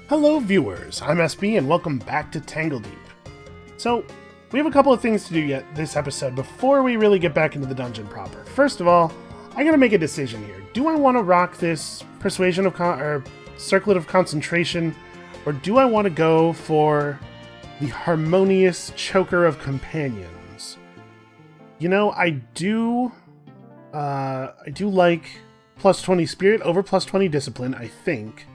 Hello viewers, I'm SB and welcome back to Tangledeep. So, we have a couple of things to do yet this episode before we really get back into the dungeon proper. First of all, I gotta make a decision here. Do I want to rock this Persuasion of or Circlet of Concentration, or do I want to go for the Harmonious Choker of Companions? You know, I do like plus 20 Spirit over plus 20 Discipline, I think.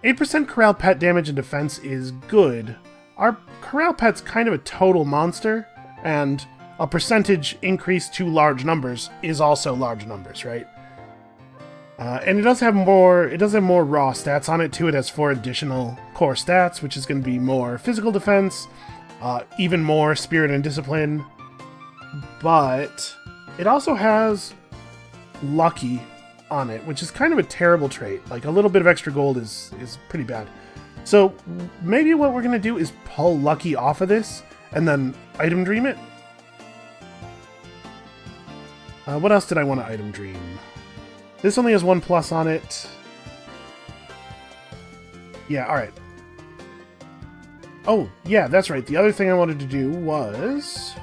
8% Corral Pet damage and defense is good. Our Corral Pet's kind of a total monster, and a percentage increase to large numbers is also large numbers, right? And it does have more raw stats on it too. It has 4 additional core stats, which is going to be more physical defense, even more spirit and discipline. But it also has lucky on it, which is kind of a terrible trait. Like, a little bit of extra gold is pretty bad. So maybe what we're going to do is pull lucky off of this and then item dream it. What else did I want to item dream? This only has 1+ on it. Yeah, alright. Oh, yeah, that's right. The other thing I wanted to do was...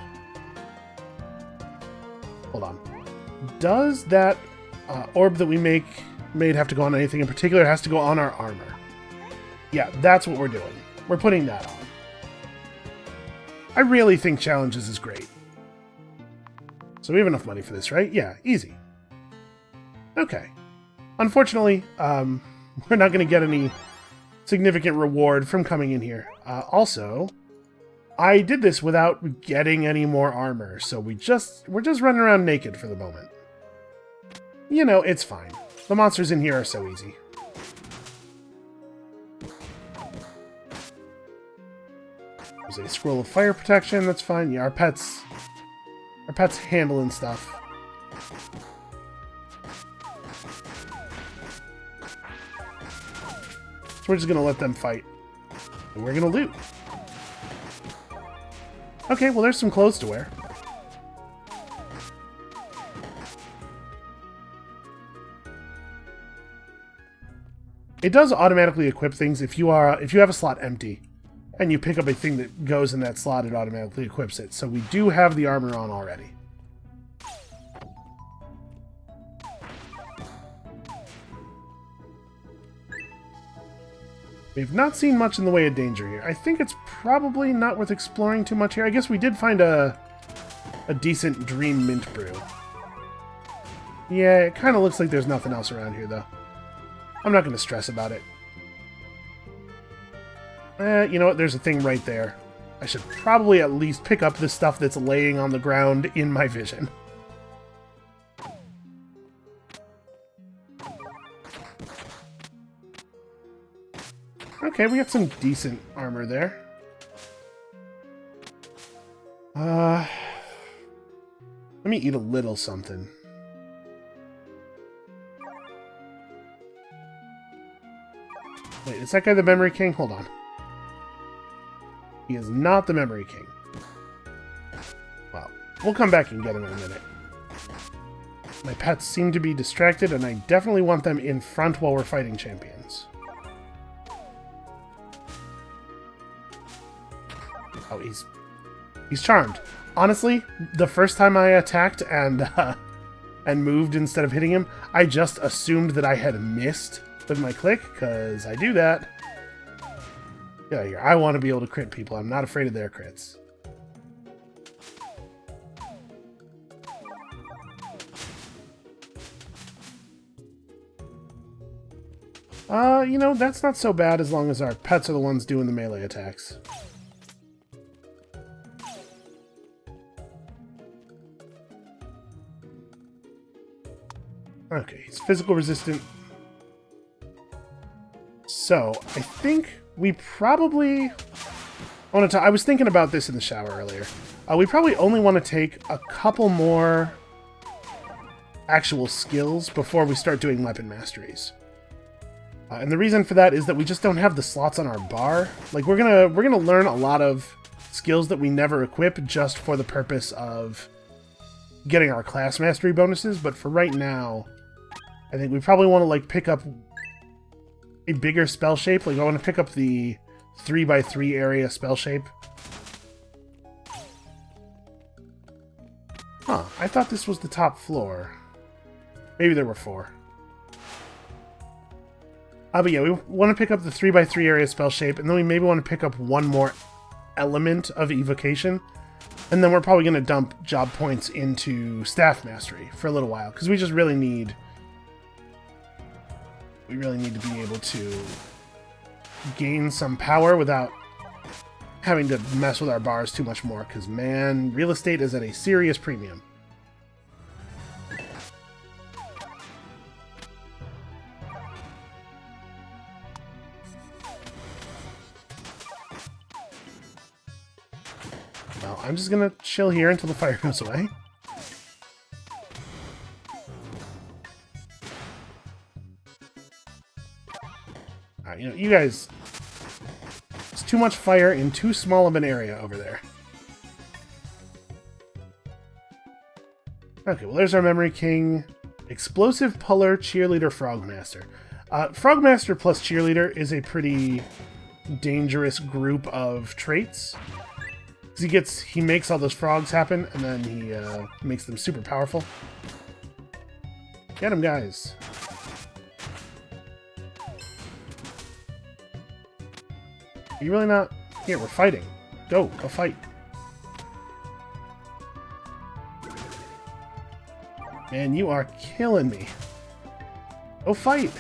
Hold on. Does that orb that we made have to go on anything in particular? It has to go on our armor. Yeah, that's what we're doing. We're putting that on. I really think challenges is great. So we have enough money for this, right? Yeah, easy. Okay. Unfortunately, we're not going to get any significant reward from coming in here. Also, I did this without getting any more armor, so we're just running around naked for the moment. You know, it's fine. The monsters in here are so easy. There's a scroll of fire protection, that's fine. Yeah, our pet's handling stuff. So we're just gonna let them fight. And we're gonna loot. Okay, well there's some clothes to wear. It does automatically equip things if you have a slot empty and you pick up a thing that goes in that slot, it automatically equips it. So we do have the armor on already. We've not seen much in the way of danger here. I think it's probably not worth exploring too much here. I guess we did find a decent dream mint brew. Yeah, it kind of looks like there's nothing else around here, though. I'm not going to stress about it. You know what? There's a thing right there. I should probably at least pick up the stuff that's laying on the ground in my vision. Okay, we got some decent armor there. Let me eat a little something. Wait, is that guy the Memory King? Hold on. He is not the Memory King. Well, we'll come back and get him in a minute. My pets seem to be distracted, and I definitely want them in front while we're fighting champions. Oh, he's charmed. Honestly, the first time I attacked and moved instead of hitting him, I just assumed that I had missed with my click, because I do that. Get out of here. I want to be able to crit people. I'm not afraid of their crits. You know, that's not so bad as long as our pets are the ones doing the melee attacks. Okay, he's physical resistant. So, I think we probably... I was thinking about this in the shower earlier. We probably only want to take a couple more actual skills before we start doing weapon masteries. And the reason for that is that we just don't have the slots on our bar. Like, we're gonna learn a lot of skills that we never equip just for the purpose of getting our class mastery bonuses, but for right now, I think we probably want to, like, pick up a bigger spell shape. Like I want to pick up the 3x3 area spell shape. Huh, I thought this was the top floor. Maybe there were 4. But yeah, we want to pick up the 3x3 area spell shape, and then we maybe want to pick up one more element of evocation. And then we're probably going to dump job points into staff mastery for a little while, because we just really need... We really need to be able to gain some power without having to mess with our bars too much more, because, man, real estate is at a serious premium. Well, I'm just gonna chill here until the fire goes away. You know, you guys... It's too much fire in too small of an area over there. Okay, well there's our Memory King. Explosive Puller, Cheerleader, Frogmaster. Frogmaster plus Cheerleader is a pretty dangerous group of traits. Because he makes all those frogs happen, and then he makes them super powerful. Get him, guys. Are you really not... Here, we're fighting. Go fight. Man, you are killing me. Go fight.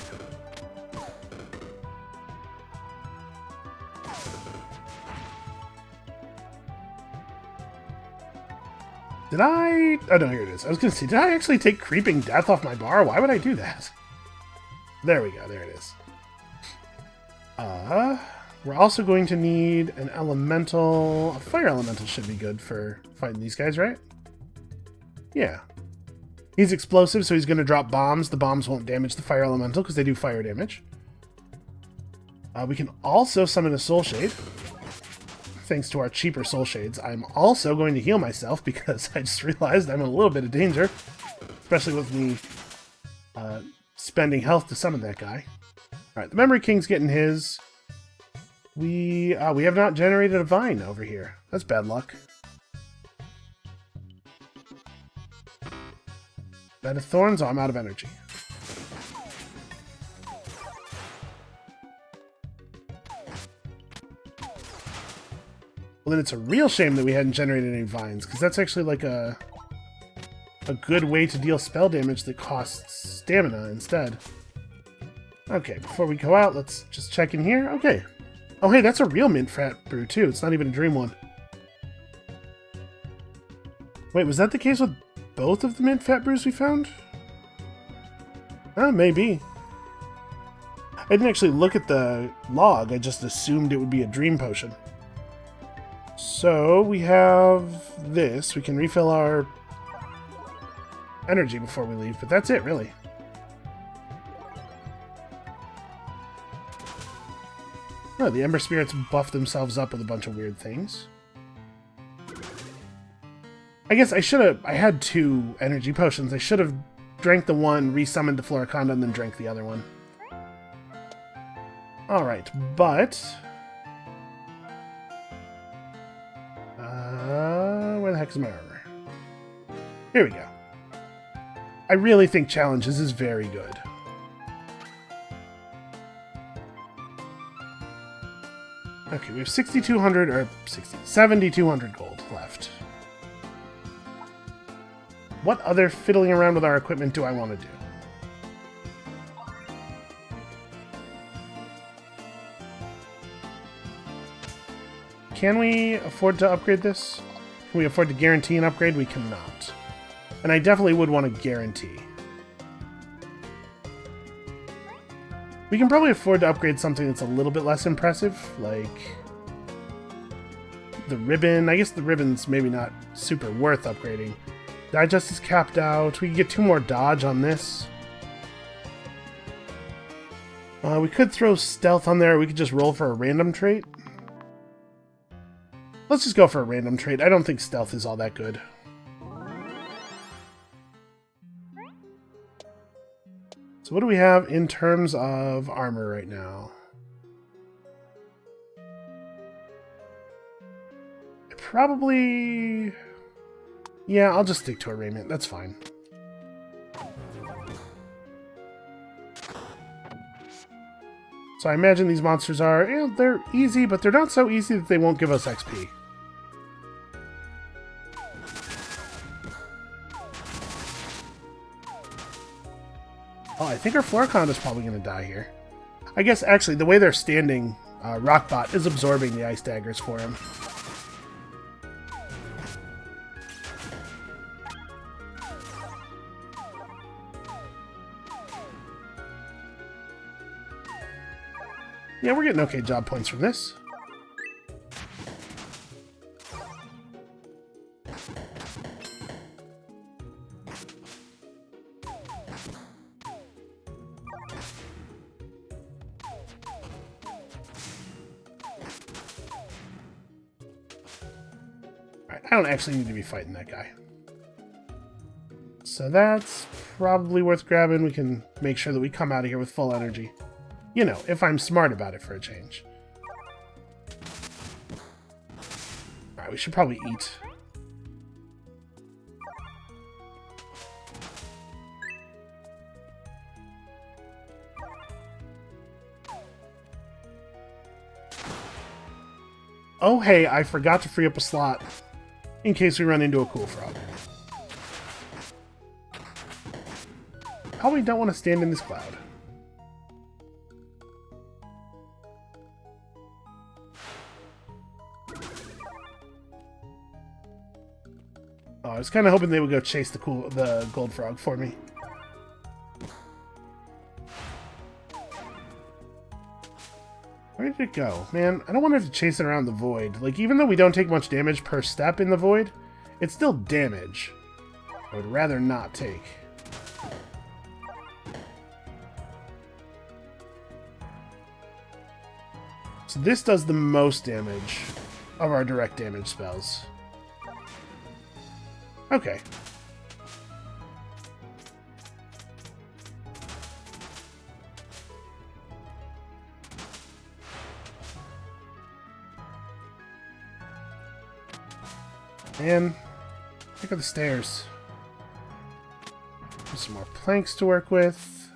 Did I... Oh, no, here it is. I was going to say, did I actually take Creeping Death off my bar? Why would I do that? There we go. There it is. We're also going to need an elemental... A fire elemental should be good for fighting these guys, right? Yeah. He's explosive, so he's going to drop bombs. The bombs won't damage the fire elemental because they do fire damage. We can also summon a Soul Shade. Thanks to our cheaper Soul Shades. I'm also going to heal myself because I just realized I'm in a little bit of danger. Especially with me spending health to summon that guy. Alright, the Memory King's getting his. We have not generated a vine over here. That's bad luck. Bed of Thorns? Oh, I'm out of energy. Well, then it's a real shame that we hadn't generated any vines, because that's actually like a good way to deal spell damage that costs stamina instead. Okay, before we go out, let's just check in here. Okay. Oh, hey, that's a real mint fat brew, too. It's not even a dream one. Wait, was that the case with both of the mint fat brews we found? Maybe. I didn't actually look at the log. I just assumed it would be a dream potion. So, we have this. We can refill our energy before we leave, but that's it, really. Oh, the Ember Spirits buff themselves up with a bunch of weird things. I guess I had 2 energy potions. I should have drank the one, resummoned the Floriconda, and then drank the other one. Alright, but... where the heck is my armor? Here we go. I really think Challenges is very good. Okay, we have 6,200, or 7,200 gold left. What other fiddling around with our equipment do I want to do? Can we afford to upgrade this? Can we afford to guarantee an upgrade? We cannot. And I definitely would want to guarantee. We can probably afford to upgrade something that's a little bit less impressive, like the ribbon. I guess the ribbon's maybe not super worth upgrading. Digest is capped out. We can get 2 more dodge on this. We could throw stealth on there. Or we could just roll for a random trait. Let's just go for a random trait. I don't think stealth is all that good. So what do we have in terms of armor right now? Probably... Yeah, I'll just stick to arraignment. That's fine. So I imagine these monsters are... You know, they're easy, but they're not so easy that they won't give us XP. Oh, I think our Floricon is probably going to die here. I guess, actually, the way they're standing, Rockbot is absorbing the ice daggers for him. Yeah, we're getting okay job points from this. Alright, I don't actually need to be fighting that guy. So that's probably worth grabbing. We can make sure that we come out of here with full energy. You know, if I'm smart about it for a change. Alright, we should probably eat. Oh hey, I forgot to free up a slot in case we run into a cool frog. Probably don't want to stand in this cloud. Oh, I was kind of hoping they would go chase the gold frog for me. Where did it go? Man, I don't want to have to chase it around the void. Like, even though we don't take much damage per step in the void, it's still damage I would rather not take. So this does the most damage of our direct damage spells. Okay. Man, look at the stairs. There's some more planks to work with.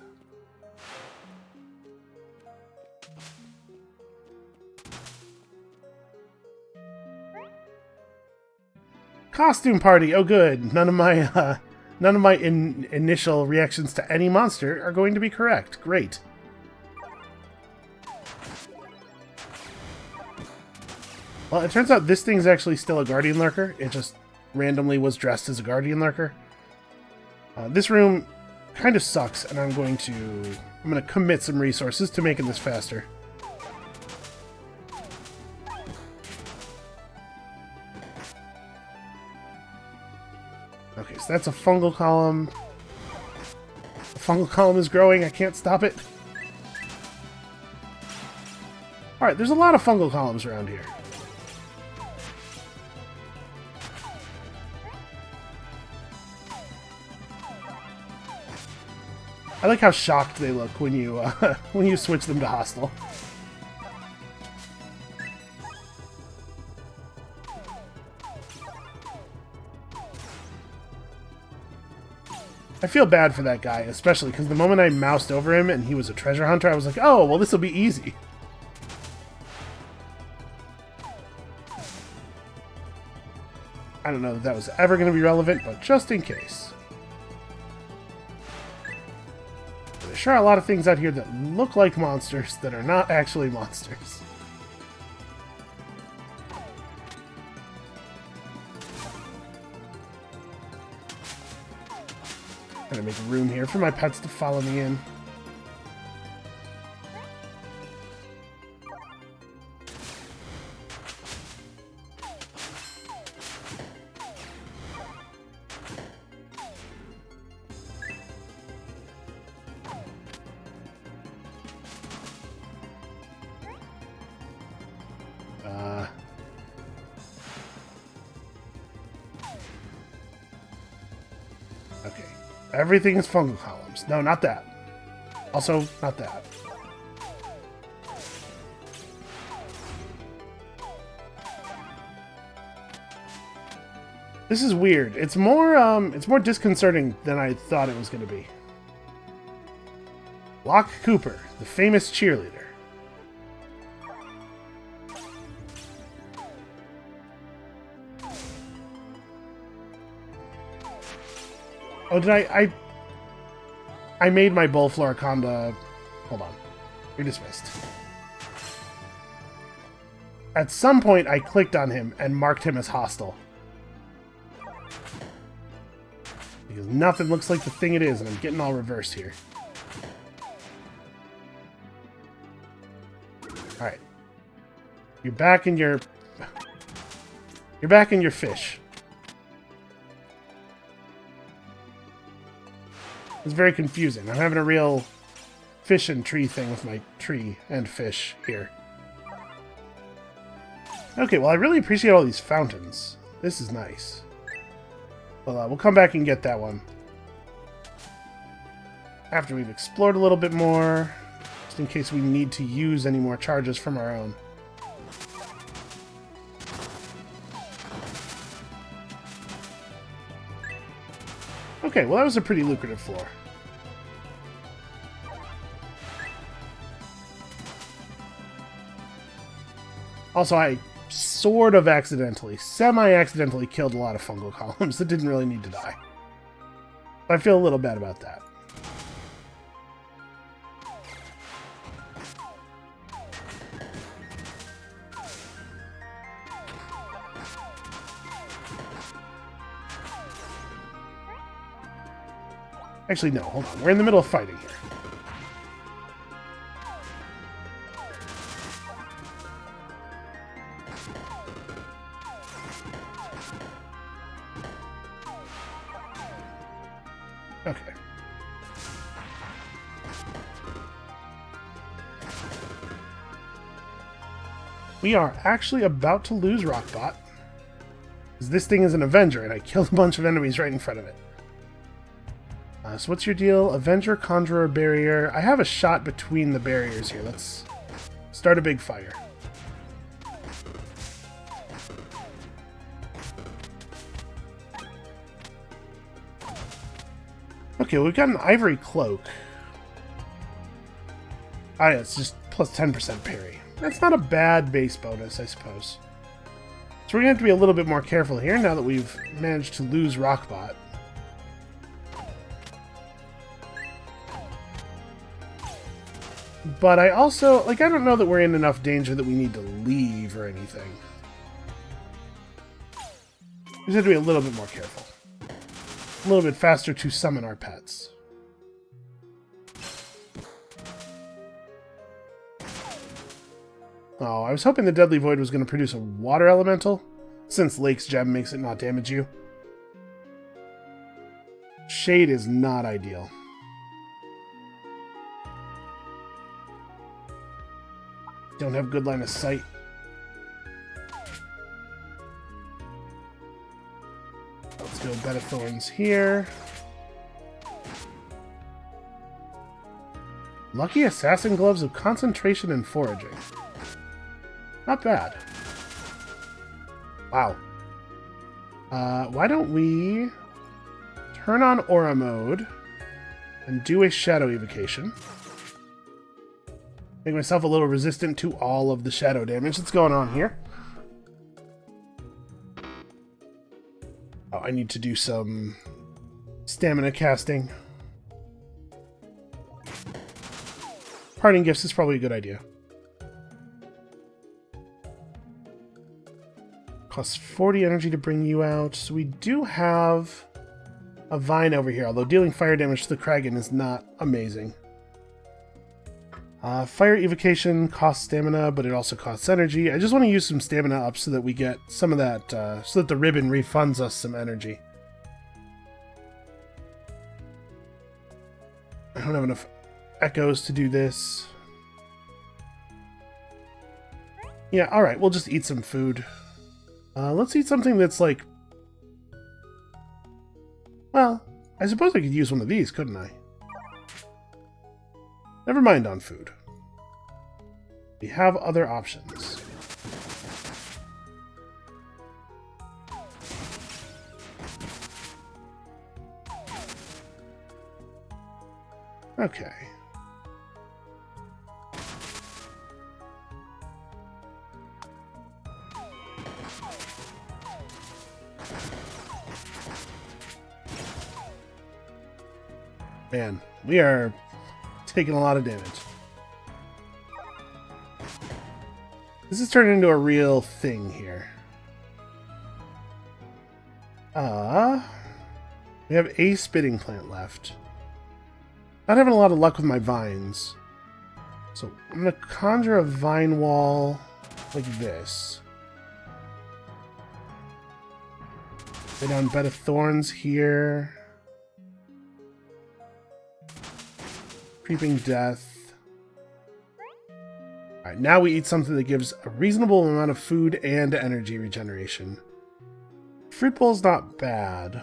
Costume party. Oh, good. None of my initial reactions to any monster are going to be correct. Great. Well, it turns out this thing's actually still a Guardian Lurker. It just randomly was dressed as a Guardian Lurker. This room kind of sucks, and I'm going to commit some resources to making this faster. Okay, so that's a fungal column. The fungal column is growing. I can't stop it. Alright, there's a lot of fungal columns around here. I like how shocked they look when you switch them to hostile. I feel bad for that guy, especially because the moment I moused over him and he was a treasure hunter, I was like, oh, well, this will be easy. I don't know if that was ever going to be relevant, but just in case. There sure are a lot of things out here that look like monsters that are not actually monsters. Gotta make room here for my pets to follow me in. Okay. Everything is fungal columns. No, not that. Also, not that. This is weird. It's more disconcerting than I thought it was going to be. Locke Cooper, the famous cheerleader. Oh, did I made my Bull Floriconda... Hold on. You're dismissed. At some point, I clicked on him and marked him as hostile. Because nothing looks like the thing it is, and I'm getting all reversed here. Alright. You're back in your... You're back in your fish. It's very confusing. I'm having a real fish and tree thing with my tree and fish here. Okay, well, I really appreciate all these fountains. This is nice. Well, we'll come back and get that one after we've explored a little bit more, just in case we need to use any more charges from our own. Okay, well, that was a pretty lucrative floor. Also, I sort of accidentally, semi-accidentally killed a lot of fungal columns that didn't really need to die. I feel a little bad about that. Actually, no, hold on. We're in the middle of fighting here. Okay. We are actually about to lose Rockbot. Because this thing is an Avenger, and I killed a bunch of enemies right in front of it. So what's your deal? Avenger, Conjurer, Barrier. I have a shot between the barriers here. Let's start a big fire. Okay, we've got an Ivory Cloak. Ah, yeah, it's just plus 10% parry. That's not a bad base bonus, I suppose. So we're going to have to be a little bit more careful here now that we've managed to lose Rockbot. But I also, like, I don't know that we're in enough danger that we need to leave or anything. We just have to be a little bit more careful. A little bit faster to summon our pets. Oh, I was hoping the Deadly Void was going to produce a water elemental, since Lake's Gem makes it not damage you. Shade is not ideal. Don't have good line of sight. Let's go Bed of Thorns here. Lucky Assassin Gloves of Concentration and Foraging. Not bad. Wow. Why don't we turn on Aura Mode and do a Shadow Evocation. Make myself a little resistant to all of the shadow damage that's going on here. Oh, I need to do some stamina casting. Parting Gifts is probably a good idea. Costs 40 energy to bring you out. So we do have a Vine over here, although dealing fire damage to the Kraken is not amazing. Fire Evocation costs stamina, but it also costs energy. I just want to use some stamina up so that we get some of that, so that the ribbon refunds us some energy. I don't have enough echoes to do this. Yeah, alright, we'll just eat some food. Let's eat something that's like... Well, I suppose I could use one of these, couldn't I? Never mind on food. We have other options. Okay. Man, we are taking a lot of damage. This is turning into a real thing here. We have a spitting plant left. Not having a lot of luck with my vines. So I'm going to conjure a vine wall like this. Lay down bed of thorns here. Creeping death. Alright, now we eat something that gives a reasonable amount of food and energy regeneration. Fruit bowl's not bad.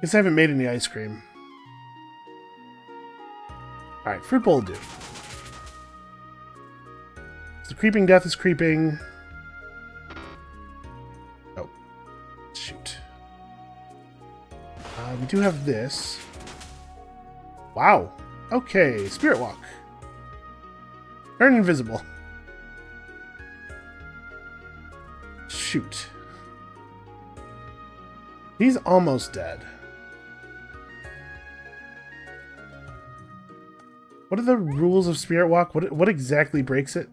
Guess I haven't made any ice cream. Alright, fruit bowl will do. So the creeping death is creeping. Oh. Shoot. We do have this. Wow. Okay, Spirit Walk. Turn invisible. Shoot. He's almost dead. What are the rules of Spirit Walk? What exactly breaks it?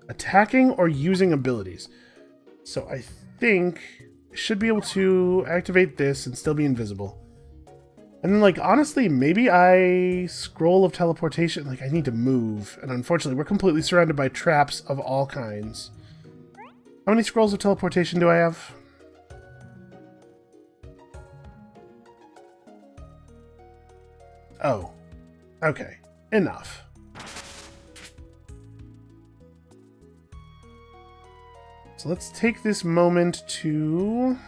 Attacking or using abilities. So I think I should be able to activate this and still be invisible. And then, like, honestly, maybe I scroll of teleportation. Like, I need to move. And unfortunately, we're completely surrounded by traps of all kinds. How many scrolls of teleportation do I have? Oh. Okay. Enough. So let's take this moment to...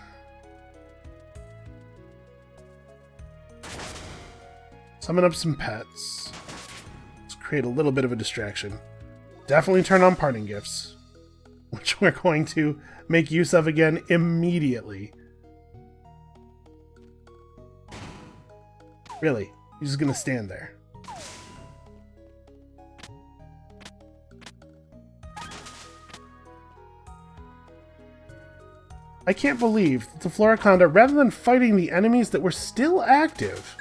summon up some pets. Let's create a little bit of a distraction. Definitely turn on parting gifts, which we're going to make use of again immediately. Really? He's just gonna stand there. I can't believe that the Floriconda, rather than fighting the enemies that were still active,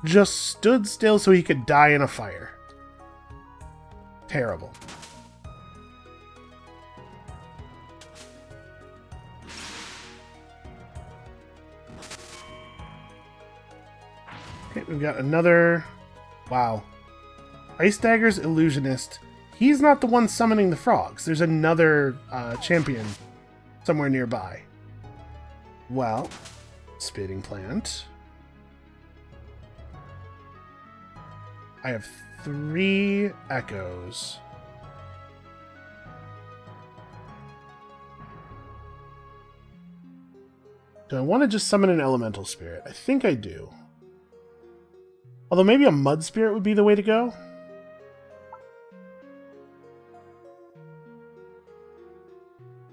just stood still so he could die in a fire. Terrible. Okay, we've got another... Wow. Ice Dagger's Illusionist. He's not the one summoning the frogs. There's another champion somewhere nearby. Well, Spitting Plant. I have 3 echoes. Do I want to just summon an elemental spirit? I think I do. Although maybe a mud spirit would be the way to go.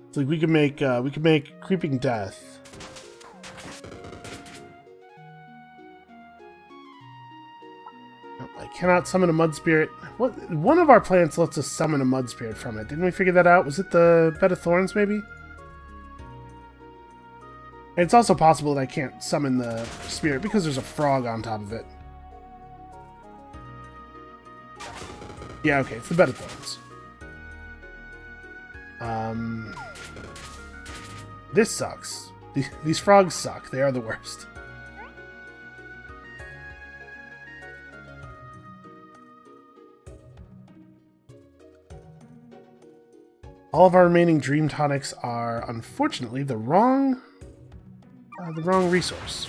It's like we could make Creeping Death. I cannot summon a mud spirit. What? One of our plants lets us summon a mud spirit from it. Didn't we figure that out? Was it the Bed of Thorns, maybe? And it's also possible that I can't summon the spirit because there's a frog on top of it. Yeah, okay, it's the Bed of Thorns. This sucks. These frogs suck. They are the worst. All of our remaining dream tonics are, unfortunately, the wrong resource.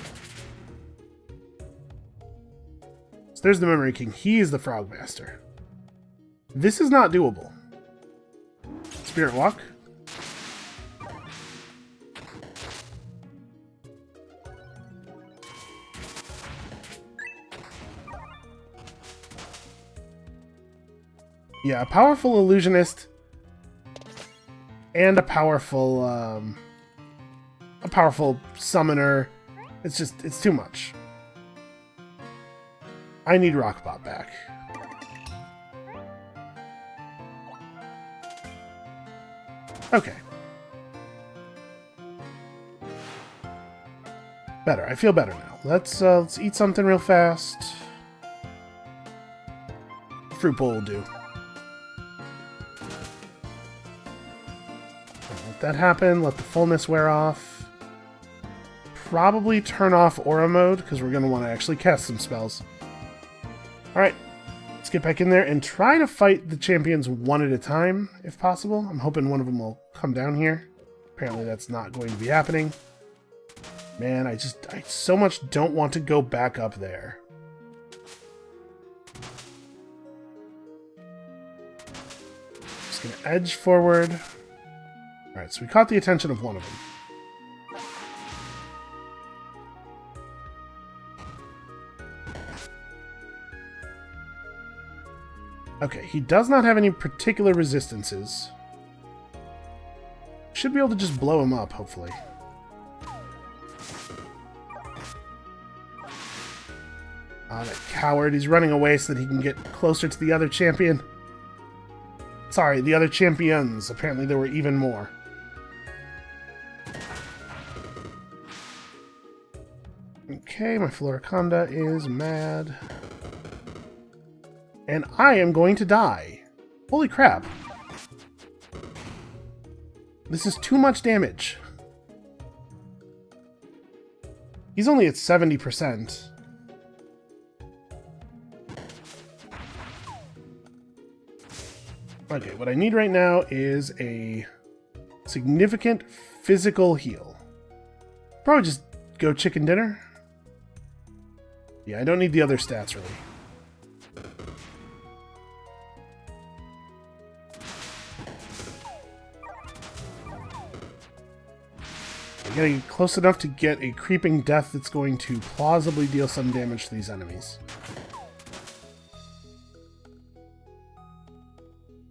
So there's the Memory King. He is the Frog Master. This is not doable. Spirit Walk. Yeah, a powerful illusionist and a powerful summoner. It's too much. I need Rockbot back. Okay. Better. I feel better now. Let's eat something real fast. Fruit bowl will do. Let that happen. Let the fullness wear off. Probably turn off aura mode, because we're going to want to actually cast some spells. Alright. Let's get back in there and try to fight the champions one at a time, if possible. I'm hoping one of them will come down here. Apparently that's not going to be happening. Man, I so much don't want to go back up there. Just gonna edge forward. Alright, so we caught the attention of one of them. Okay, he does not have any particular resistances. Should be able to just blow him up, hopefully. Ah, that coward. He's running away so that he can get closer to the other champion. Sorry, the other champions. Apparently there were even more. Okay, my Floriconda is mad. And I am going to die. Holy crap. This is too much damage. He's only at 70%. Okay, what I need right now is a significant physical heal. Probably just go chicken dinner. Yeah, I don't need the other stats, really. I'm getting close enough to get a creeping death that's going to plausibly deal some damage to these enemies.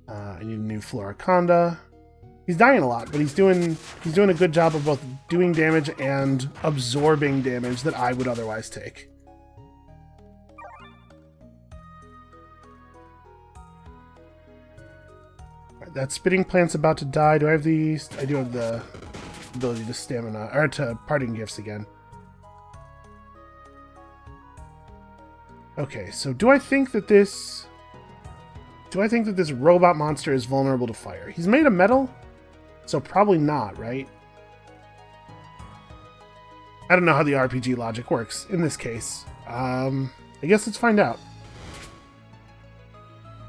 I need a new Floriconda. He's dying a lot, but he's doing a good job of both doing damage and absorbing damage that I would otherwise take. Right, that spitting plant's about to die. Do I have these? I do have the ability to stamina or to parting gifts again. Okay, so do I think that this robot monster is vulnerable to fire? He's made of metal, so probably not, right? I don't know how the RPG logic works in this case. I guess let's find out.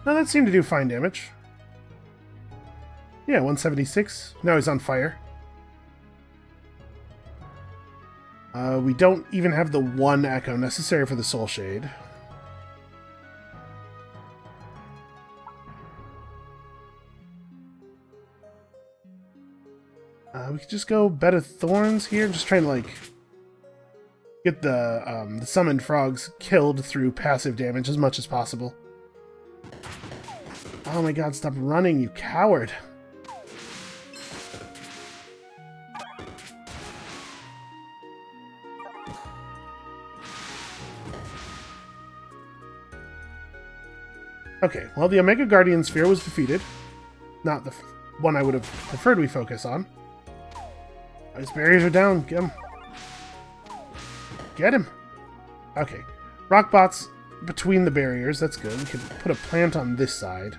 No, that seemed to do fine damage. Yeah, 176. Now he's on fire. We don't even have the one echo necessary for the Soul Shade. We could just go Bed of Thorns here. Just trying to, like, get the summoned frogs killed through passive damage as much as possible. Oh my god, stop running, you coward. Okay, well, the Omega Guardian Sphere was defeated. Not the one I would have preferred we focus on. His barriers are down. Get him. Get him. Okay. Rockbot's between the barriers. That's good. We can put a plant on this side.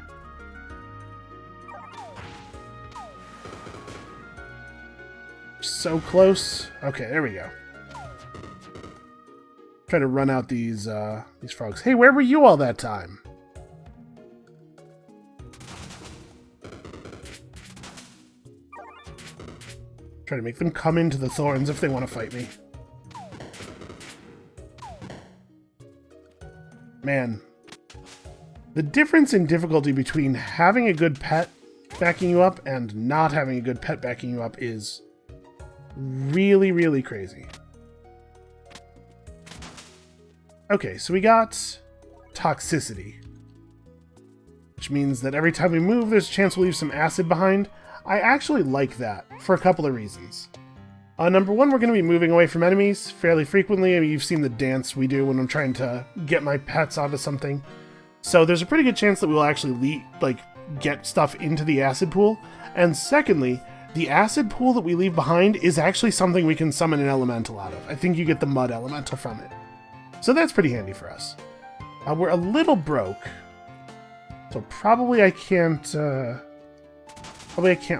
So close. Okay, there we go. Try to run out these frogs. Hey, where were you all that time? Try to make them come into the thorns if they want to fight me. Man. The difference in difficulty between having a good pet backing you up and not having a good pet backing you up is really, really crazy. Okay, so we got toxicity. which means that every time we move, there's a chance we'll leave some acid behind. I actually like that for a couple of reasons. Number one, we're going to be moving away from enemies fairly frequently. I mean, you've seen the dance we do when I'm trying to get my pets onto something. So there's a pretty good chance that we will actually get stuff into the acid pool. And secondly, the acid pool that we leave behind is actually something we can summon an elemental out of. I think you get the mud elemental from it. So that's pretty handy for us. We're a little broke. So probably I can't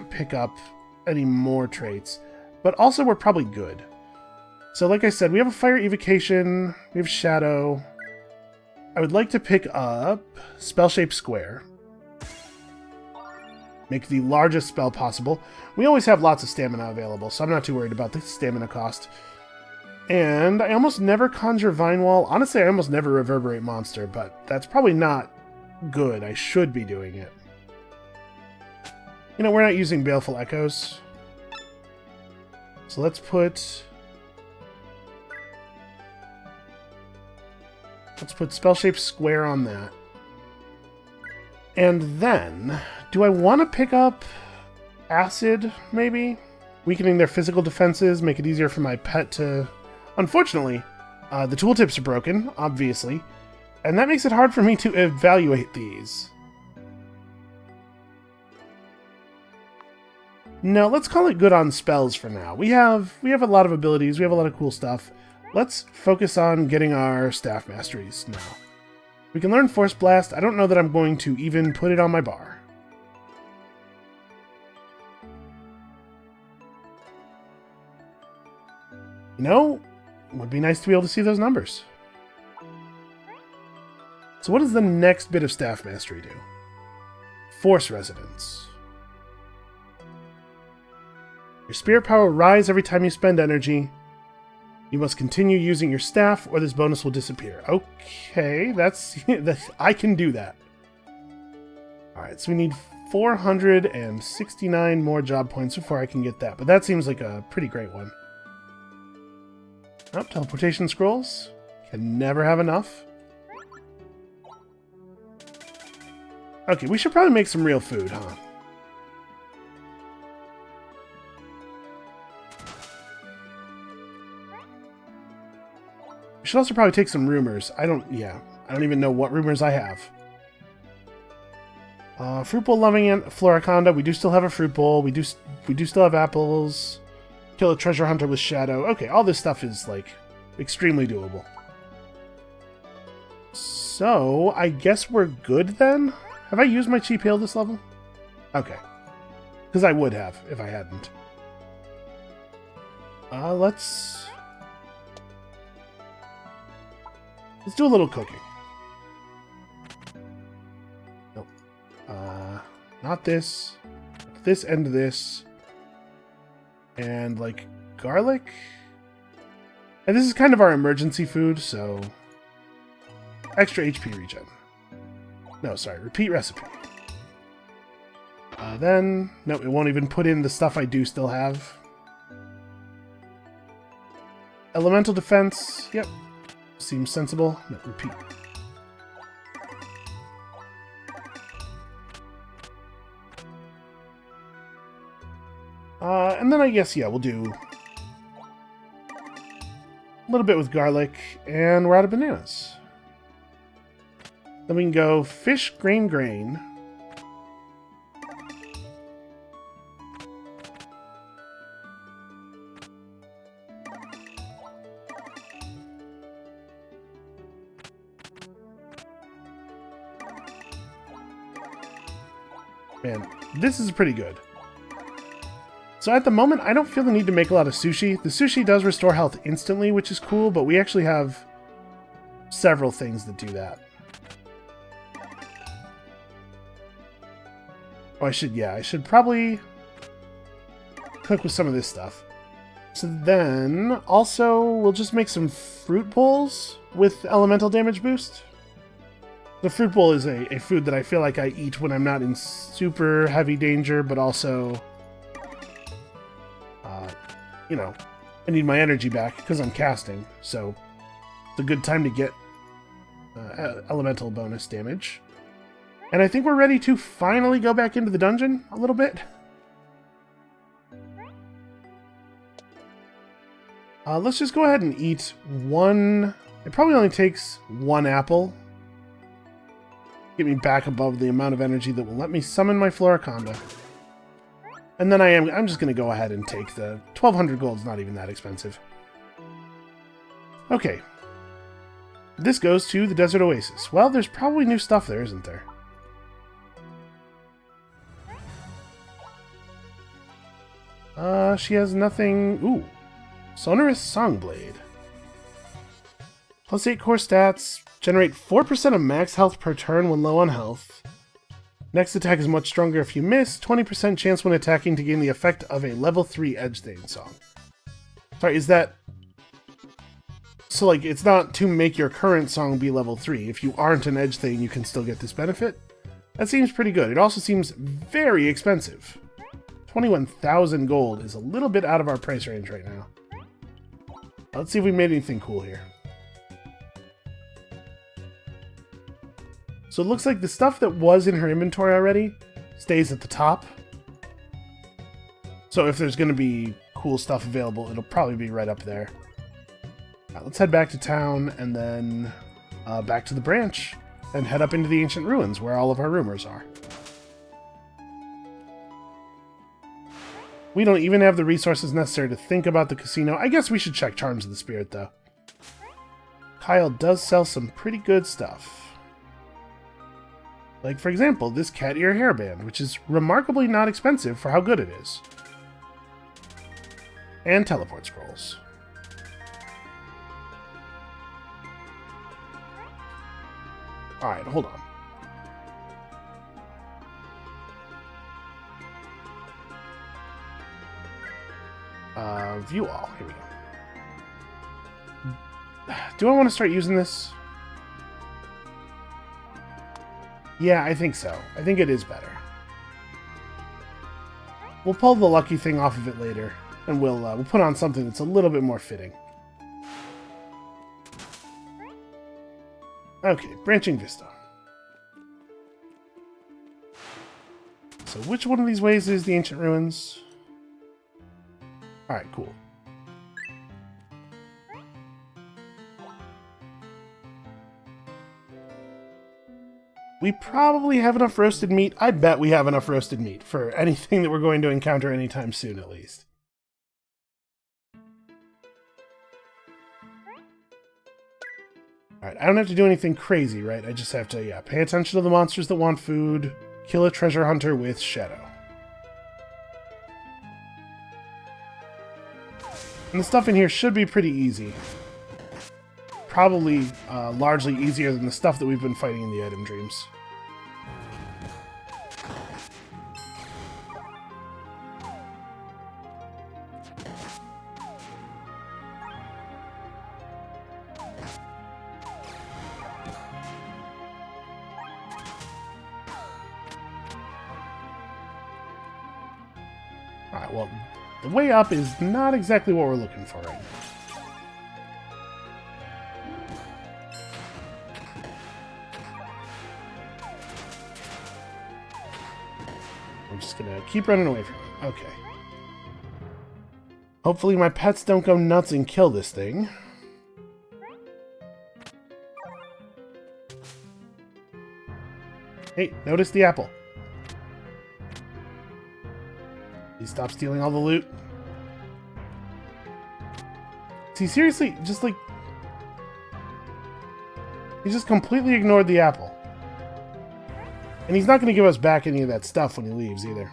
pick up any more traits. But also we're probably good. So like I said, we have a fire evocation, we have shadow. I would like to pick up spell-shaped square. Make the largest spell possible. We always have lots of stamina available, so I'm not too worried about the stamina cost. And I almost never conjure Vine Wall. Honestly, I almost never reverberate monster, but that's probably not good. I should be doing it. You know, we're not using Baleful Echoes. So let's put spell-shaped square on that. And then, do I want to pick up acid, maybe? Weakening their physical defenses, make it easier for my pet to... Unfortunately, the tooltips are broken, obviously, and that makes it hard for me to evaluate these. No, let's call it good on spells for now. We have a lot of abilities, we have a lot of cool stuff. Let's focus on getting our staff masteries now. We can learn Force Blast. I don't know that I'm going to even put it on my bar. You know, it would be nice to be able to see those numbers. So what does the next bit of staff mastery do? Force Resonance. Your spirit power will rise every time you spend energy. You must continue using your staff, or this bonus will disappear. Okay, that's I can do that. Alright, so we need 469 more job points before I can get that, but that seems like a pretty great one. Oh, teleportation scrolls. Can never have enough. Okay, we should probably make some real food, huh? We should also probably take some rumors. I don't even know what rumors I have. Fruit bowl loving and Floriconda. We do still have a fruit bowl. We do still have apples. Kill a treasure hunter with shadow. Okay, all this stuff is like extremely doable. So I guess we're good then. Have I used my cheap heal this level? Okay, because I would have if I hadn't. Let's do a little cooking. Nope. Not this. This and this. And, like, garlic? And this is kind of our emergency food, so... Extra HP regen. No, sorry. Repeat recipe. Then... No, it won't even put in the stuff I do still have. Elemental defense. Yep. Seems sensible. No, repeat. And then I guess, yeah, we'll do a little bit with garlic, and we're out of bananas. Then we can go fish, grain. Man, this is pretty good. So at the moment, I don't feel the need to make a lot of sushi. The sushi does restore health instantly, which is cool, but we actually have several things that do that. Oh, I should probably cook with some of this stuff. So then, also, we'll just make some fruit bowls with elemental damage boost. The fruit bowl is a food that I feel like I eat when I'm not in super heavy danger, but also, you know, I need my energy back because I'm casting, so it's a good time to get elemental bonus damage. And I think we're ready to finally go back into the dungeon a little bit. Let's just go ahead and eat one. It probably only takes one apple. Get me back above the amount of energy that will let me summon my Floriconda. And then I'm just going to go ahead and take the 1,200 gold's not even that expensive. Okay. This goes to the Desert Oasis. Well, there's probably new stuff there, isn't there? She has nothing... Ooh. Sonorous Songblade. Plus 8 core stats. Generate 4% of max health per turn when low on health. Next attack is much stronger if you miss. 20% chance when attacking to gain the effect of a level 3 Edge Thane song. Sorry, is that... So, like, it's not to make your current song be level 3. If you aren't an Edge Thane, you can still get this benefit. That seems pretty good. It also seems very expensive. 21,000 gold is a little bit out of our price range right now. Let's see if we made anything cool here. So it looks like the stuff that was in her inventory already stays at the top. So if there's going to be cool stuff available, it'll probably be right up there. Let's head back to town and then back to the branch and head up into the ancient ruins where all of our rumors are. We don't even have the resources necessary to think about the casino. I guess we should check Charms of the Spirit, though. Kyle does sell some pretty good stuff. Like, for example, this cat ear hairband, which is remarkably not expensive for how good it is. And teleport scrolls. Alright, hold on. View all. Here we go. Do I want to start using this? Yeah, I think so. I think it is better. We'll pull the lucky thing off of it later, and we'll put on something that's a little bit more fitting. Okay, branching vista. So which one of these ways is the ancient ruins? Alright, cool. We probably have enough roasted meat. I bet we have enough roasted meat for anything that we're going to encounter anytime soon, at least. Alright, I don't have to do anything crazy, right? I just have to, yeah, pay attention to the monsters that want food, kill a treasure hunter with Shadow. And the stuff in here should be pretty easy. Probably largely easier than the stuff that we've been fighting in the item dreams. Alright, well, the way up is not exactly what we're looking for right now. I'm just gonna keep running away from him. Okay. Hopefully my pets don't go nuts and kill this thing. Hey, notice the apple. Please stop stealing all the loot. See, seriously, just like... He just completely ignored the apple. And he's not going to give us back any of that stuff when he leaves, either.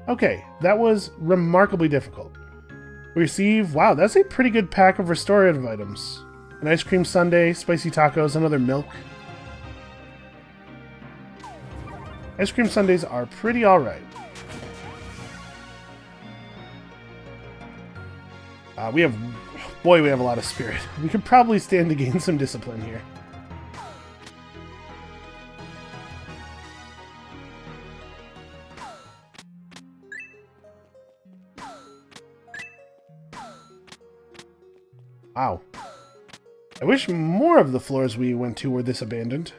Okay, that was remarkably difficult. We receive... Wow, that's a pretty good pack of restorative items. An ice cream sundae, spicy tacos, another milk. Ice cream sundaes are pretty alright. We have... Boy, we have a lot of spirit. We could probably stand to gain some discipline here. Wow. I wish more of the floors we went to were this abandoned.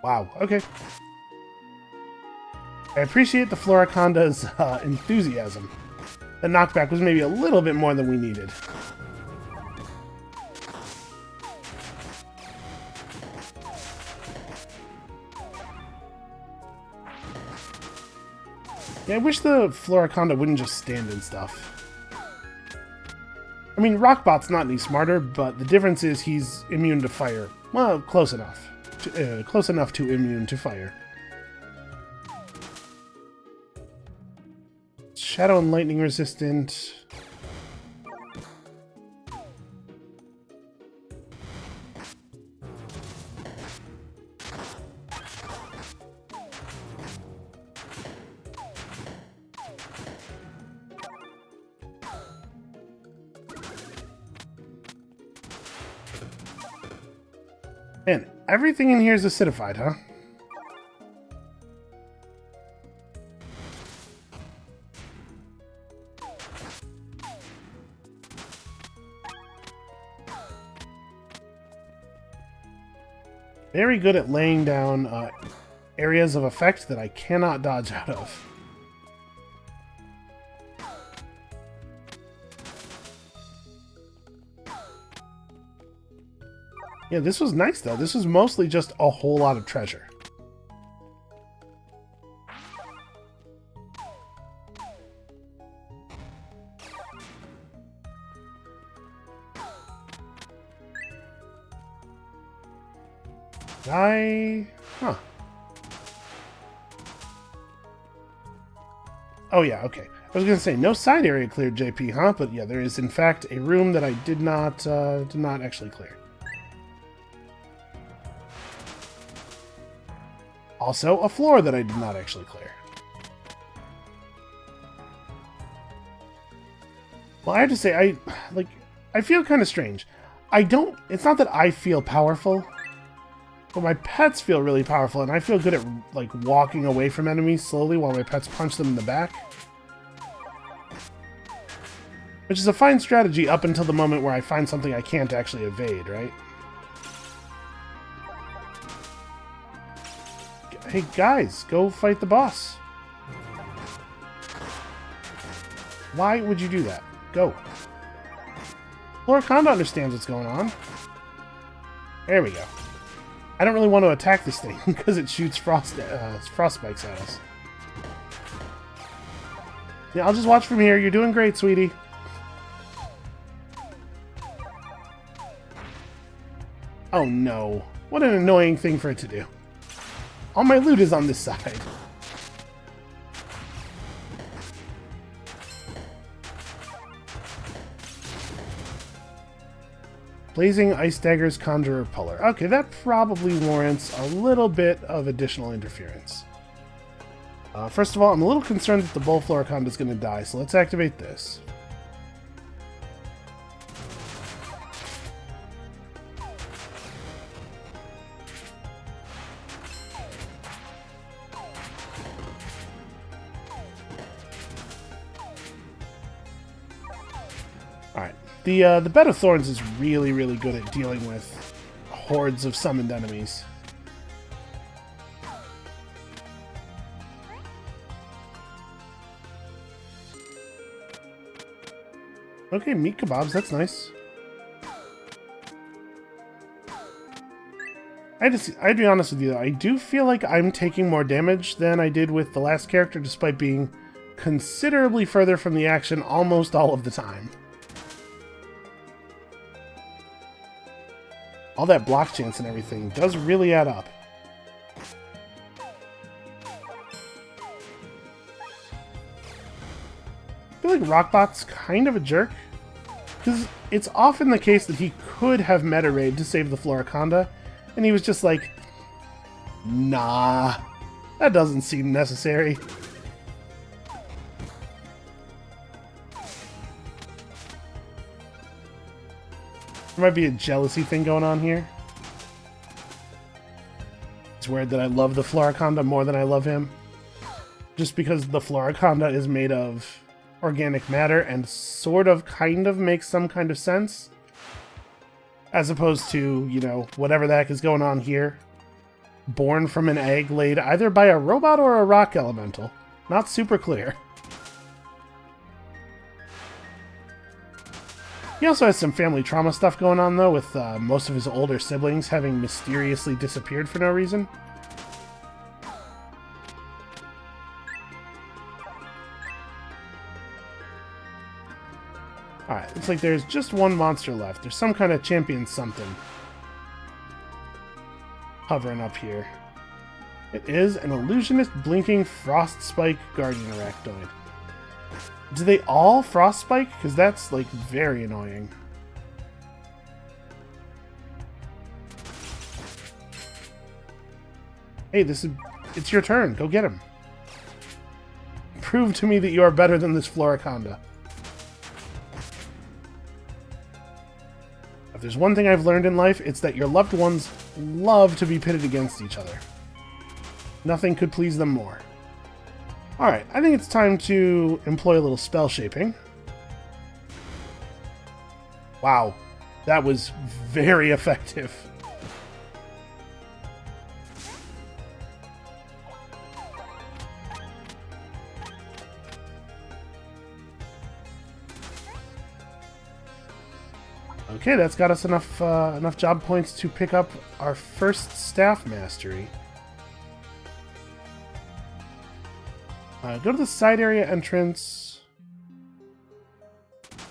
Wow, okay. I appreciate the Floriconda's enthusiasm. The knockback was maybe a little bit more than we needed. Yeah, I wish the Floriconda wouldn't just stand and stuff. I mean, Rockbot's not any smarter, but the difference is he's immune to fire. Well, close enough. Close enough to immune to fire. Shadow and lightning resistant. Man, everything in here is acidified, huh? Very good at laying down areas of effect that I cannot dodge out of. Yeah, this was nice, though. This was mostly just a whole lot of treasure. Huh. Oh, yeah, okay. I was going to say, no side area cleared, JP, huh? But yeah, there is, in fact, a room that I did not actually clear. Also, a floor that I did not actually clear. Well, I have to say, I feel kind of strange. It's not that I feel powerful, but my pets feel really powerful, and I feel good at, like, walking away from enemies slowly while my pets punch them in the back. Which is a fine strategy up until the moment where I find something I can't actually evade, right? Hey, guys, go fight the boss. Why would you do that? Go. Floriconda understands what's going on. There we go. I don't really want to attack this thing because it shoots frost spikes at us. Yeah, I'll just watch from here. You're doing great, sweetie. Oh no. What an annoying thing for it to do. All my loot is on this side. Blazing Ice Daggers Conjurer Puller. Okay, that probably warrants a little bit of additional interference. First of all, I'm a little concerned that the Bull Floriconda is going to die, so let's activate this. Alright, the Bed of Thorns is really, really good at dealing with hordes of summoned enemies. Okay, meat kebabs, that's nice. I'd be honest with you, though, I do feel like I'm taking more damage than I did with the last character, despite being considerably further from the action almost all of the time. All that block chance and everything does really add up. I feel like Rockbot's kind of a jerk, because it's often the case that he could have meta raid to save the Floriconda, and he was just like, nah, that doesn't seem necessary. There might be a jealousy thing going on here. It's weird that I love the Floriconda more than I love him. Just because the Floriconda is made of organic matter and sort of, kind of makes some kind of sense. As opposed to, you know, whatever the heck is going on here. Born from an egg laid either by a robot or a rock elemental. Not super clear. He also has some family trauma stuff going on, though, with most of his older siblings having mysteriously disappeared for no reason. Alright, looks like there's just one monster left. There's some kind of champion something hovering up here. It is an illusionist blinking frost spike guardian arachnoid. Do they all frost spike? Because that's, like, very annoying. Hey, it's your turn. Go get him. Prove to me that you are better than this Floriconda. If there's one thing I've learned in life, it's that your loved ones love to be pitted against each other. Nothing could please them more. Alright, I think it's time to employ a little spell shaping. Wow, that was very effective. Okay, that's got us enough job points to pick up our first staff mastery. Go to the side area entrance.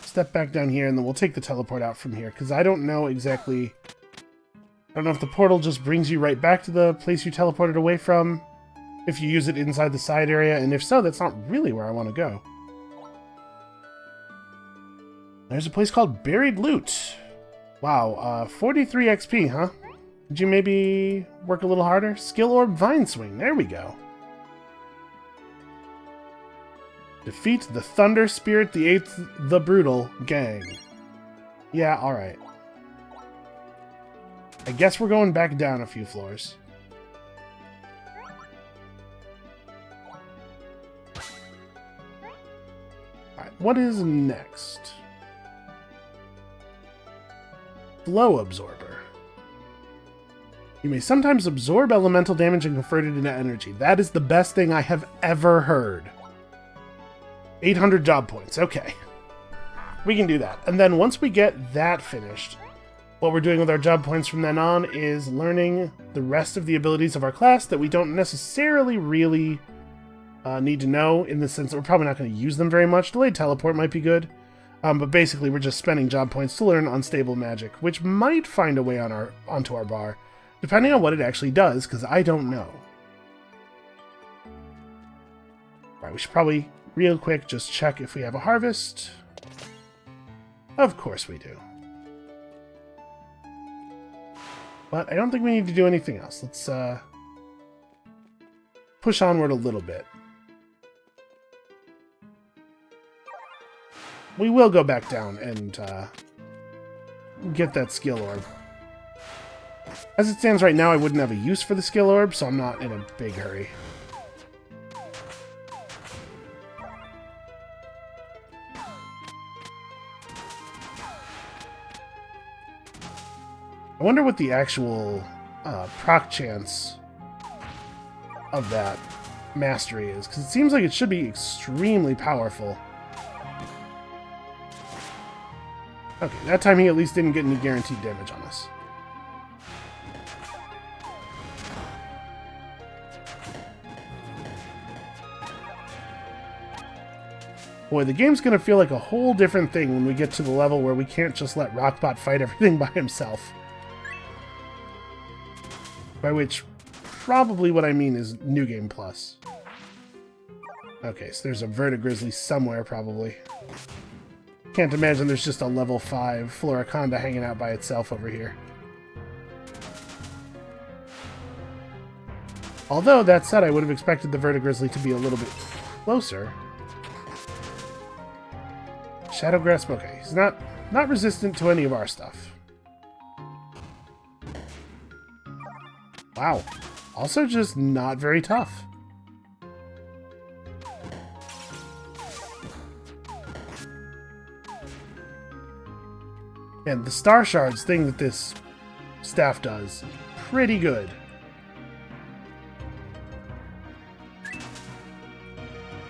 Step back down here, and then we'll take the teleport out from here, because I don't know exactly... I don't know if the portal just brings you right back to the place you teleported away from, if you use it inside the side area, and if so, that's not really where I want to go. There's a place called Buried Loot. Wow, 43 XP, huh? Did you maybe work a little harder? Skill Orb Vine Swing, there we go. Defeat the Thunder Spirit, the 8th, the Brutal Gang. Yeah, alright. I guess we're going back down a few floors. Alright, what is next? Flow Absorber. You may sometimes absorb elemental damage and convert it into energy. That is the best thing I have ever heard. 800 job points. Okay. We can do that. And then once we get that finished, what we're doing with our job points from then on is learning the rest of the abilities of our class that we don't necessarily really need to know, in the sense that we're probably not going to use them very much. Delayed Teleport might be good. But basically, we're just spending job points to learn Unstable Magic, which might find a way on onto our bar, depending on what it actually does, because I don't know. Alright, we should probably, real quick, just check if we have a harvest. Of course we do. But I don't think we need to do anything else. Let's push onward a little bit. We will go back down and get that skill orb. As it stands right now, I wouldn't have a use for the skill orb, so I'm not in a big hurry. I wonder what the actual proc chance of that mastery is, because it seems like it should be extremely powerful. Okay, that time he at least didn't get any guaranteed damage on us. Boy, the game's gonna feel like a whole different thing when we get to the level where we can't just let Rockbot fight everything by himself. By which, probably what I mean is New Game Plus. Okay, so there's a Vertigrizzly somewhere, probably. Can't imagine there's just a level 5 Floriconda hanging out by itself over here. Although, that said, I would have expected the Vertigrizzly to be a little bit closer. Shadow Grasp, okay. He's not resistant to any of our stuff. Wow. Also just not very tough. And the Star Shards thing that this staff does, pretty good.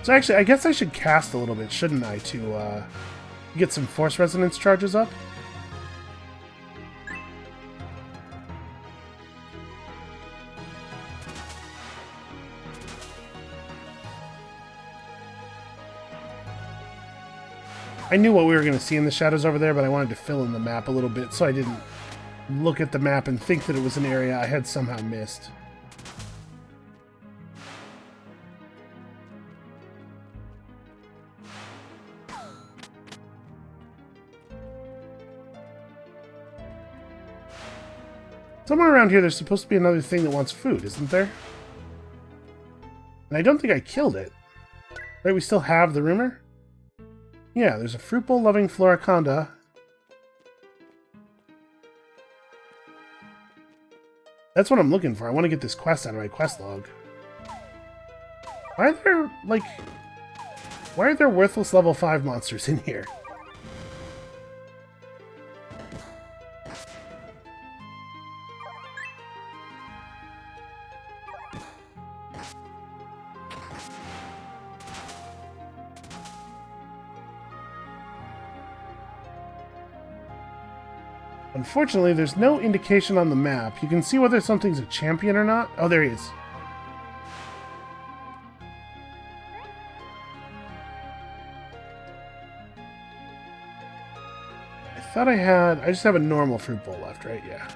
So actually, I guess I should cast a little bit, shouldn't I, to get some Force Resonance charges up? I knew what we were going to see in the shadows over there, but I wanted to fill in the map a little bit so I didn't look at the map and think that it was an area I had somehow missed. Somewhere around here there's supposed to be another thing that wants food, isn't there? And I don't think I killed it. Right, we still have the rumor? Yeah, there's a fruit bowl loving Floriconda. That's what I'm looking for. I want to get this quest out of my quest log. Why are there worthless level 5 monsters in here? Unfortunately, there's no indication on the map. You can see whether something's a champion or not. Oh, there he is. I thought I just have a normal fruit bowl left, right? Yeah.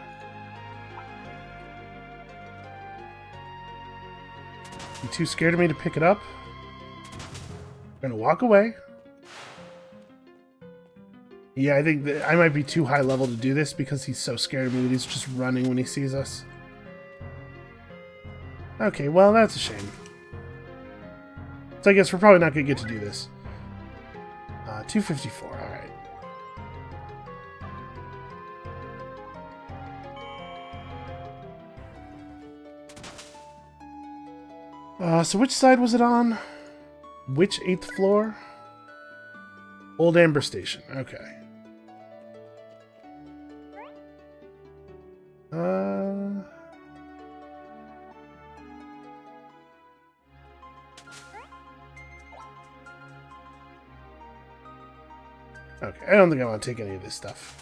You too scared of me to pick it up? I'm gonna walk away. Yeah, I think that I might be too high level to do this because he's so scared of me that he's just running when he sees us. Okay, well, that's a shame. So I guess we're probably not going to get to do this. 254, alright. So which side was it on? Which 8th floor? Old Amber Station, okay. Okay, I don't think I want to take any of this stuff.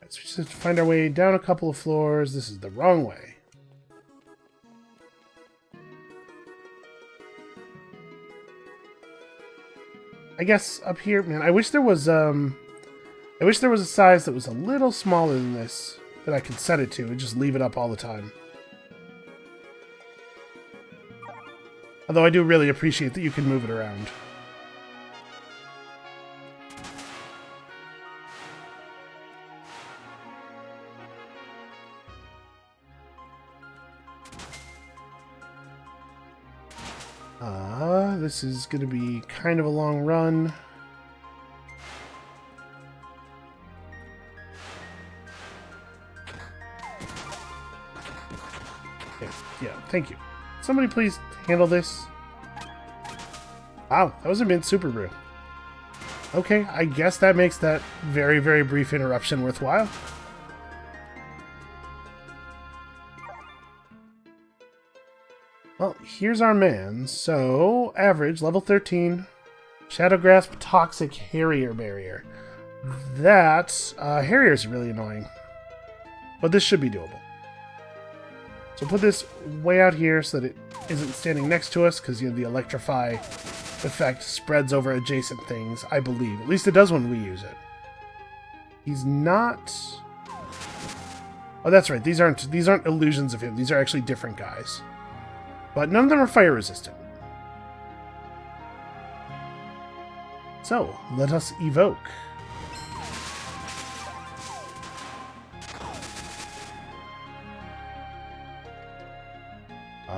So we just have to find our way down a couple of floors. This is the wrong way. I guess up here, man, I wish there was a size that was a little smaller than this that I could set it to and just leave it up all the time. Although I do really appreciate that you can move it around. This is going to be kind of a long run. Yeah, thank you. Somebody please handle this. Wow, that was a mint super brew. Okay, I guess that makes that very, very brief interruption worthwhile. Well, here's our man. So, average, level 13. Shadow Grasp, Toxic Harrier Barrier. That, Harrier's really annoying. But this should be doable. So put this way out here so that it isn't standing next to us, because, you know, the Electrify effect spreads over adjacent things, I believe. At least it does when we use it. He's not... Oh, that's right. These aren't illusions of him. These are actually different guys. But none of them are fire resistant. So, let us evoke.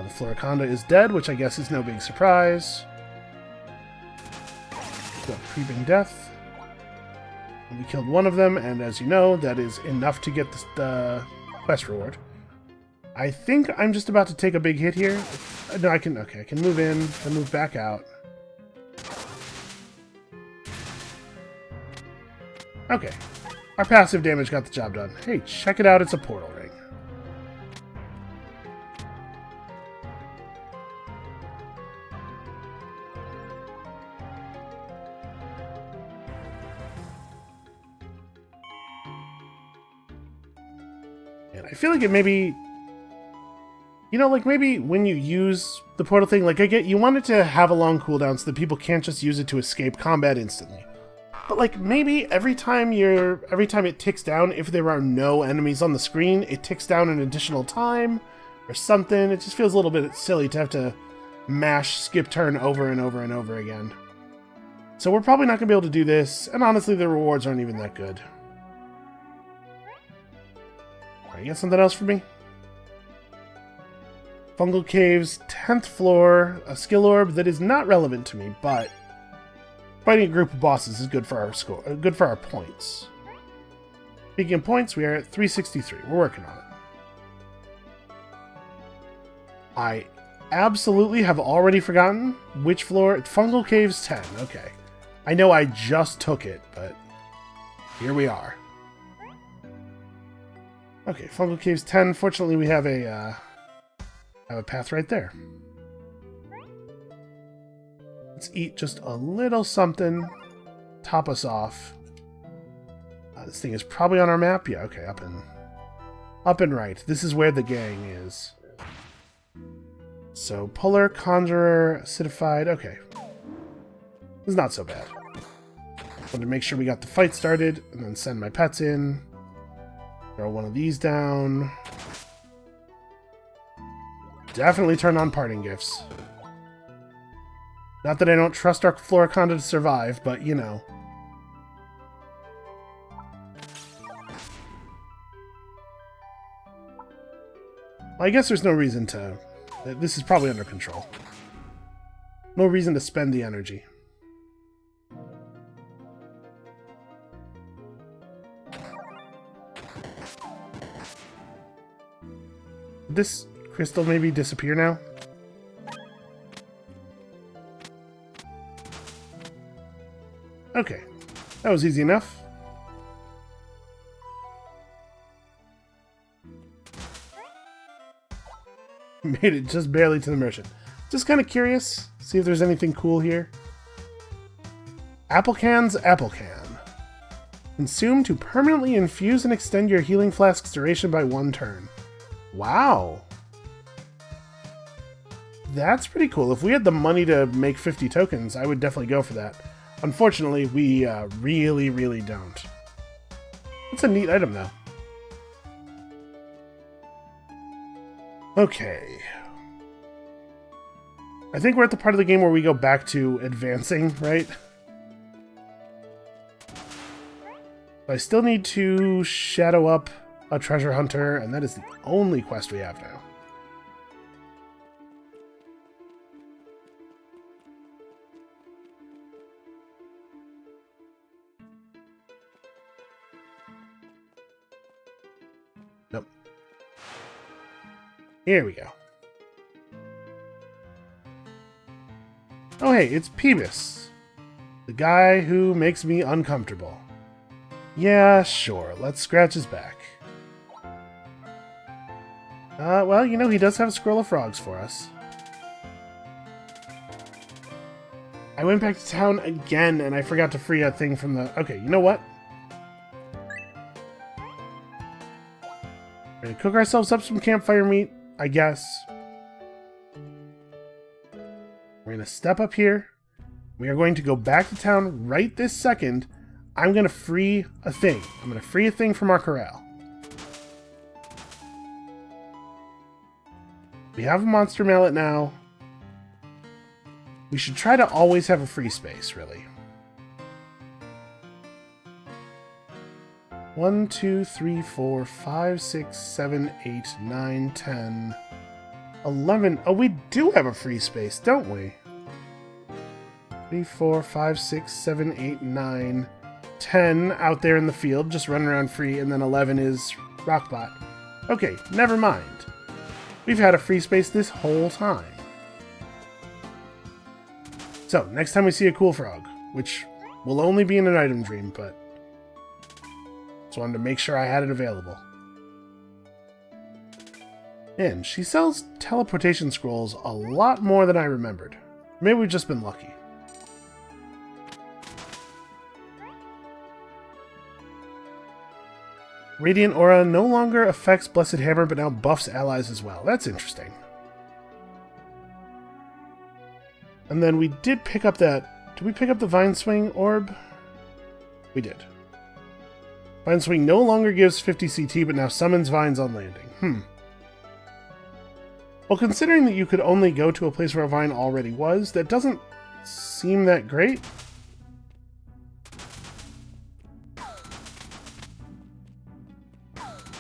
The Floriconda is dead, which I guess is no big surprise. Got Creeping Death. We killed one of them, and as you know, that is enough to get the quest reward. I think I'm just about to take a big hit here. No, I can... Okay, I can move in, then move back out. Okay. Our passive damage got the job done. Hey, check it out, it's a portal ring. And I feel like it maybe... You know, like maybe when you use the portal thing, like I get you want it to have a long cooldown so that people can't just use it to escape combat instantly. But like maybe every time it ticks down, if there are no enemies on the screen, it ticks down an additional time or something. It just feels a little bit silly to have to mash skip turn over and over and over again. So we're probably not going to be able to do this, and honestly the rewards aren't even that good. Alright, you got something else for me? Fungal Caves, 10th floor, a skill orb that is not relevant to me, but fighting a group of bosses is good for our score, good for our points. Speaking of points, we are at 363. We're working on it. I absolutely have already forgotten which floor. Fungal Caves 10. Okay. I know I just took it, but here we are. Okay, Fungal Caves 10. Fortunately, we have a path right there. Let's eat just a little something. Top us off. This thing is probably on our map. Yeah, okay, up and right. This is where the gang is. So, Puller, Conjurer, Acidified. Okay. This is not so bad. Wanted to make sure we got the fight started, and then send my pets in. Throw one of these down. Definitely turn on parting gifts. Not that I don't trust our Floriconda to survive, but you know. Well, I guess there's no reason to... This is probably under control. No reason to spend the energy. Did this crystal maybe disappear now? Okay. That was easy enough. Made it just barely to the merchant. Just kind of curious. See if there's anything cool here. Apple Can's Apple Can. Consume to permanently infuse and extend your healing flask's duration by 1 turn. Wow. That's pretty cool. If we had the money to make 50 tokens, I would definitely go for that. Unfortunately, we really, really don't. It's a neat item, though. Okay. I think we're at the part of the game where we go back to advancing, right? I still need to shadow up a treasure hunter, and that is the only quest we have now. Nope. Here we go. Oh hey, it's Peebus. The guy who makes me uncomfortable. Yeah, sure, let's scratch his back. Well, you know, he does have a scroll of frogs for us. I went back to town again, and I forgot to free a thing from the... Okay, you know what? We're gonna cook ourselves up some campfire meat, I guess. We're gonna step up here. We are going to go back to town right this second. I'm gonna free a thing. I'm gonna free a thing from our corral. We have a monster mallet now. We should try to always have a free space, really. 1, 2, 3, 4, 5, 6, 7, 8, 9, 10, 11. Oh, we do have a free space, don't we? 3, 4, 5, 6, 7, 8, 9, 10 out there in the field, just running around free, and then 11 is Rockbot. Okay, never mind. We've had a free space this whole time. So, next time we see a cool frog, which will only be in an item dream, but just wanted to make sure I had it available. And she sells teleportation scrolls a lot more than I remembered. Maybe we've just been lucky. Radiant Aura no longer affects Blessed Hammer, but now buffs allies as well. That's interesting. And then we did pick up that... Did we pick up the Vine Swing orb? We did. Vine Swing no longer gives 50 CT, but now summons vines on landing. Well, considering that you could only go to a place where a vine already was, that doesn't seem that great.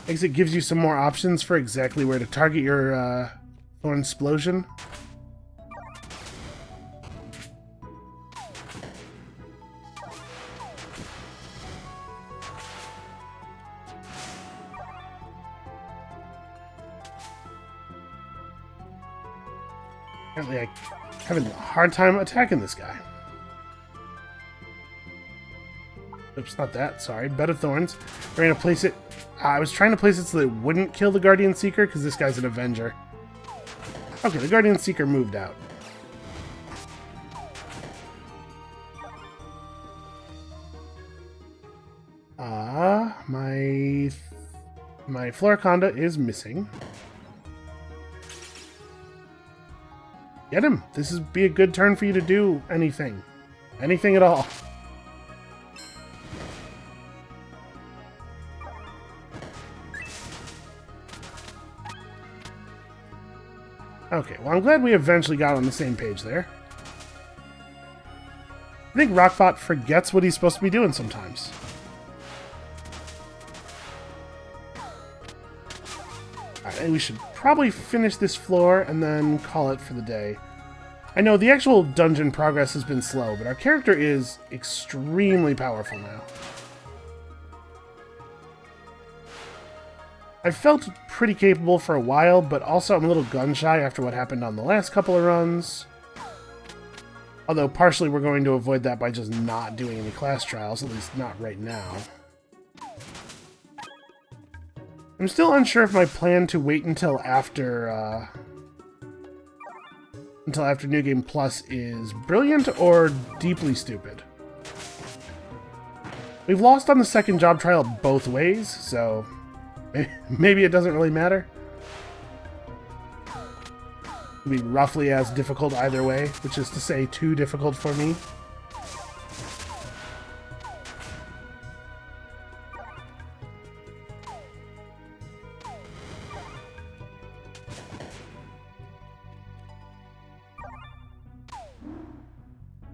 I guess it gives you some more options for exactly where to target your Thorn Explosion. Apparently I'm having a hard time attacking this guy. Oops, not that. Sorry. Bed of Thorns. We're going to place it... I was trying to place it so that it wouldn't kill the Guardian Seeker, because this guy's an Avenger. Okay, the Guardian Seeker moved out. My Floriconda is missing. Get him! This would be a good turn for you to do anything. Anything at all. Okay, well I'm glad we eventually got on the same page there. I think Rockbot forgets what he's supposed to be doing sometimes. Alright, we should probably finish this floor and then call it for the day. I know the actual dungeon progress has been slow, but our character is extremely powerful now. I felt pretty capable for a while, but also I'm a little gun-shy after what happened on the last couple of runs. Although partially we're going to avoid that by just not doing any class trials, at least not right now. I'm still unsure if my plan to wait until after New Game Plus is brilliant or deeply stupid. We've lost on the second job trial both ways, so maybe it doesn't really matter. It'll be roughly as difficult either way, which is to say too difficult for me.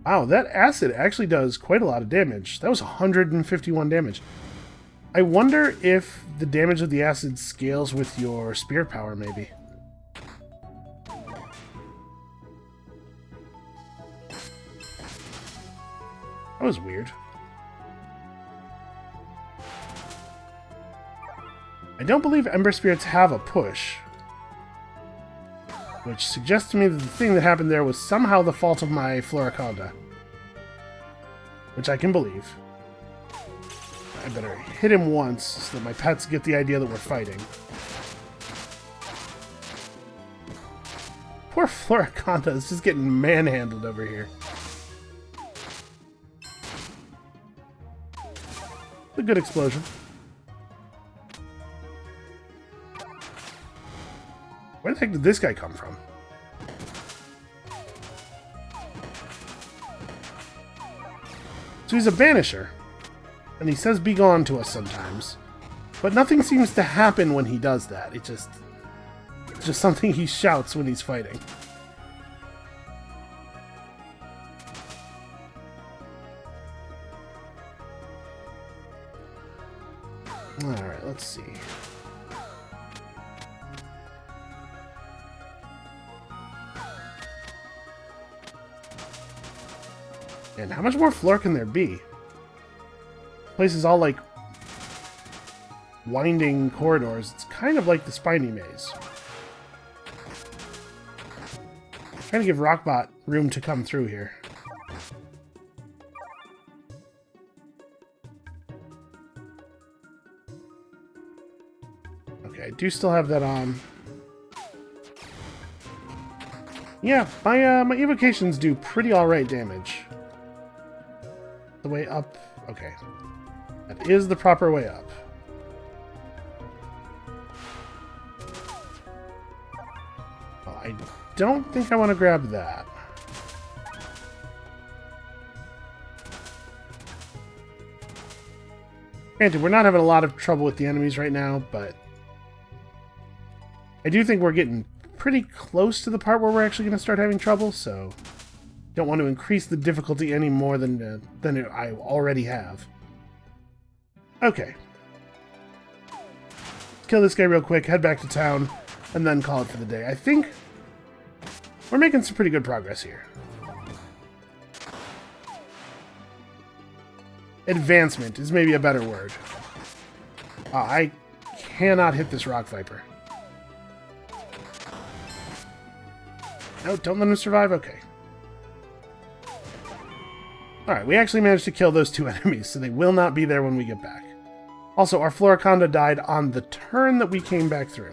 Wow, that acid actually does quite a lot of damage. That was 151 damage. I wonder if the damage of the acid scales with your spear power, maybe. That was weird. I don't believe Ember Spirits have a push, which suggests to me that the thing that happened there was somehow the fault of my Floriconda, which I can believe. I better hit him once so that my pets get the idea that we're fighting. Poor Floriconda is just getting manhandled over here. A good explosion. Where the heck did this guy come from? So he's a banisher. And he says "be gone" to us sometimes. But nothing seems to happen when he does that. It's just something he shouts when he's fighting. Alright, let's see. And how much more floor can there be? place is all like winding corridors. It's kind of like the spiny maze. Trying to give Rockbot room to come through here. Okay, I do still have that on. Yeah, my evocations do pretty alright damage. The way up. Okay. That is the proper way up. Well, I don't think I want to grab that. Granted, we're not having a lot of trouble with the enemies right now, but I do think we're getting pretty close to the part where we're actually going to start having trouble, so don't want to increase the difficulty any more than I already have. Okay. Kill this guy real quick, head back to town, and then call it for the day. I think we're making some pretty good progress here. Advancement is maybe a better word. I cannot hit this rock viper. No, don't let him survive? Okay. Alright, we actually managed to kill those two enemies, so they will not be there when we get back. Also, our Floriconda died on the turn that we came back through.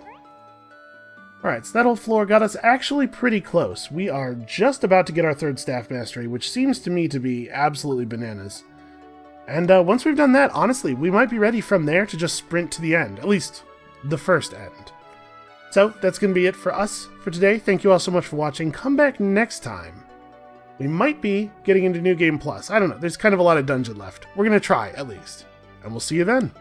Alright, so that whole floor got us actually pretty close. We are just about to get our third staff mastery, which seems to me to be absolutely bananas. And once we've done that, honestly, we might be ready from there to just sprint to the end. At least, the first end. So, that's going to be it for us for today. Thank you all so much for watching. Come back next time. We might be getting into New Game Plus. I don't know. There's kind of a lot of dungeon left. We're going to try, at least. And we'll see you then.